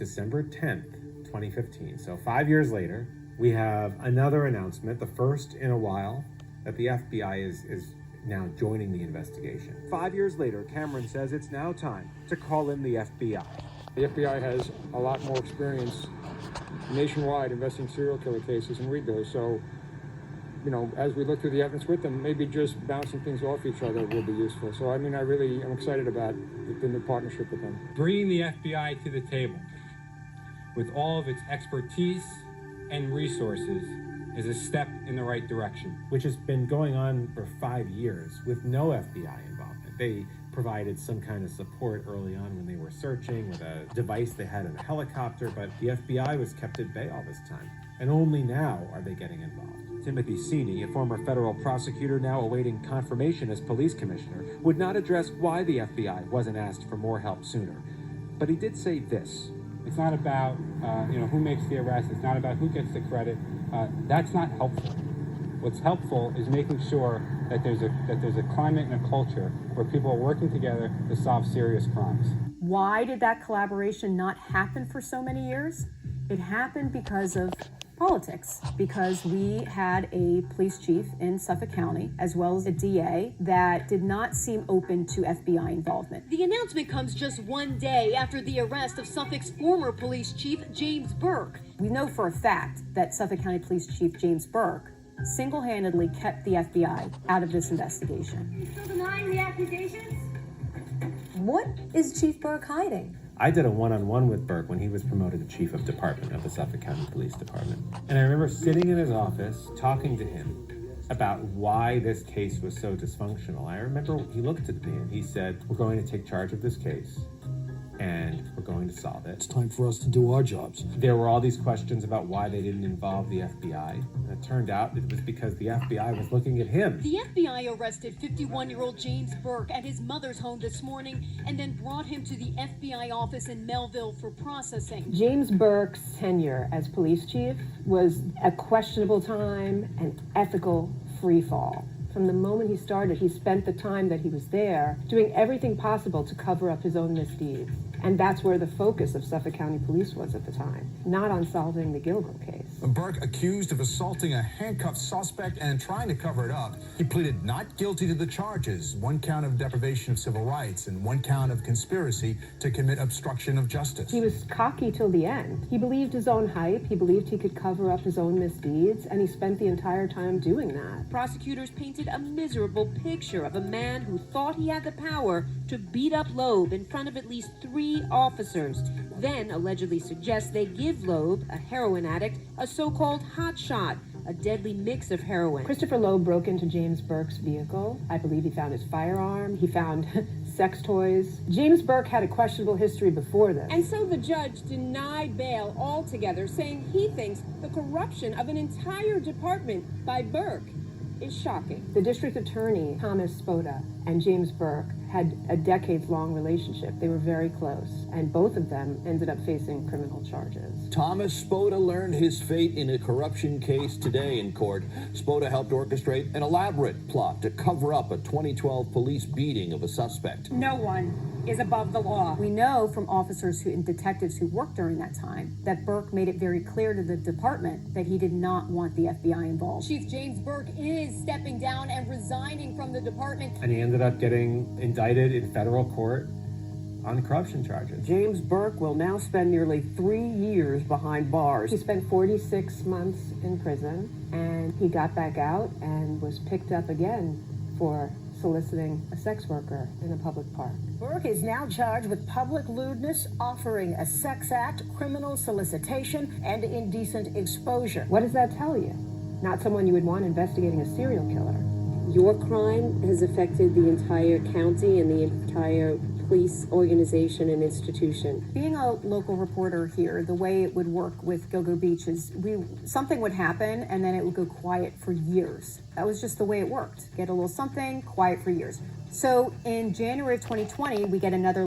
December 10th, 2015. So 5 years later, we have another announcement, the first in a while, that the FBI is now joining the investigation. 5 years later, Cameron says it's now time to call in the FBI. The FBI has a lot more experience nationwide investigating serial killer cases, and we do. So, you know, as we look through the evidence with them, maybe just bouncing things off each other will be useful. So, I mean, I really am excited about the new partnership with them. Bringing the FBI to the table with all of its expertise and resources is a step in the right direction. Which has been going on for 5 years with no FBI involvement. They provided some kind of support early on when they were searching with a device they had in a helicopter, but the FBI was kept at bay all this time. And only now are they getting involved. Timothy Sini, a former federal prosecutor now awaiting confirmation as police commissioner, would not address why the FBI wasn't asked for more help sooner. But he did say this. It's not about who makes the arrest. It's not about who gets the credit. That's not helpful. What's helpful is making sure that there's a climate and a culture where people are working together to solve serious crimes. Why did that collaboration not happen for so many years? It happened because of politics, because we had a police chief in Suffolk County, as well as a DA, that did not seem open to FBI involvement. The announcement comes just one day after the arrest of Suffolk's former police chief, James Burke. We know for a fact that Suffolk County Police Chief James Burke single-handedly kept the FBI out of this investigation. You still denying the accusations? What is Chief Burke hiding? I did a one-on-one with Burke when he was promoted to chief of department of the Suffolk County Police Department. And I remember sitting in his office talking to him about why this case was so dysfunctional. I remember he looked at me and he said, "We're going to take charge of this case and we're going to solve it. It's time for us to do our jobs." There were all these questions about why they didn't involve the FBI. And it turned out it was because the FBI was looking at him. The FBI arrested 51-year-old James Burke at his mother's home this morning and then brought him to the FBI office in Melville for processing. James Burke's tenure as police chief was a questionable time, an ethical freefall. From the moment he started, he spent the time that he was there doing everything possible to cover up his own misdeeds. And that's where the focus of Suffolk County Police was at the time, not on solving the Gilgo case. Burke accused of assaulting a handcuffed suspect and trying to cover it up. He pleaded not guilty to the charges, 1 count of deprivation of civil rights and 1 count of conspiracy to commit obstruction of justice. He was cocky till the end. He believed his own hype, he believed he could cover up his own misdeeds, and he spent the entire time doing that. Prosecutors painted a miserable picture of a man who thought he had the power to beat up Loeb in front of at least 3 officers, then allegedly suggests they give Loeb, a heroin addict, a so-called hot shot, a deadly mix of heroin. Christopher Loeb broke into James Burke's vehicle. I believe he found his firearm. He found sex toys. James Burke had a questionable history before this. And so the judge denied bail altogether, saying he thinks the corruption of an entire department by Burke is shocking. The district attorney, Thomas Spoda, and James Burke had a decades-long relationship. They were very close, and both of them ended up facing criminal charges. Thomas Spoda learned his fate in a corruption case today in court. Spoda helped orchestrate an elaborate plot to cover up a 2012 police beating of a suspect. No one is above the law. We know from officers and detectives who worked during that time that Burke made it very clear to the department that he did not want the FBI involved. Chief James Burke is stepping down and resigning from the department. And he ended up getting indicted in federal court on corruption charges. James Burke will now spend nearly 3 years behind bars. He spent 46 months in prison, and he got back out and was picked up again for soliciting a sex worker in a public park. Burke is now charged with public lewdness, offering a sex act, criminal solicitation, and indecent exposure. What does that tell you? Not someone you would want investigating a serial killer. Your crime has affected the entire county and the entire police organization and institution. Being a local reporter here, the way it would work with Gilgo Beach is something would happen and then it would go quiet for years. That was just the way it worked. Get a little something, quiet for years. So in January of 2020, we get another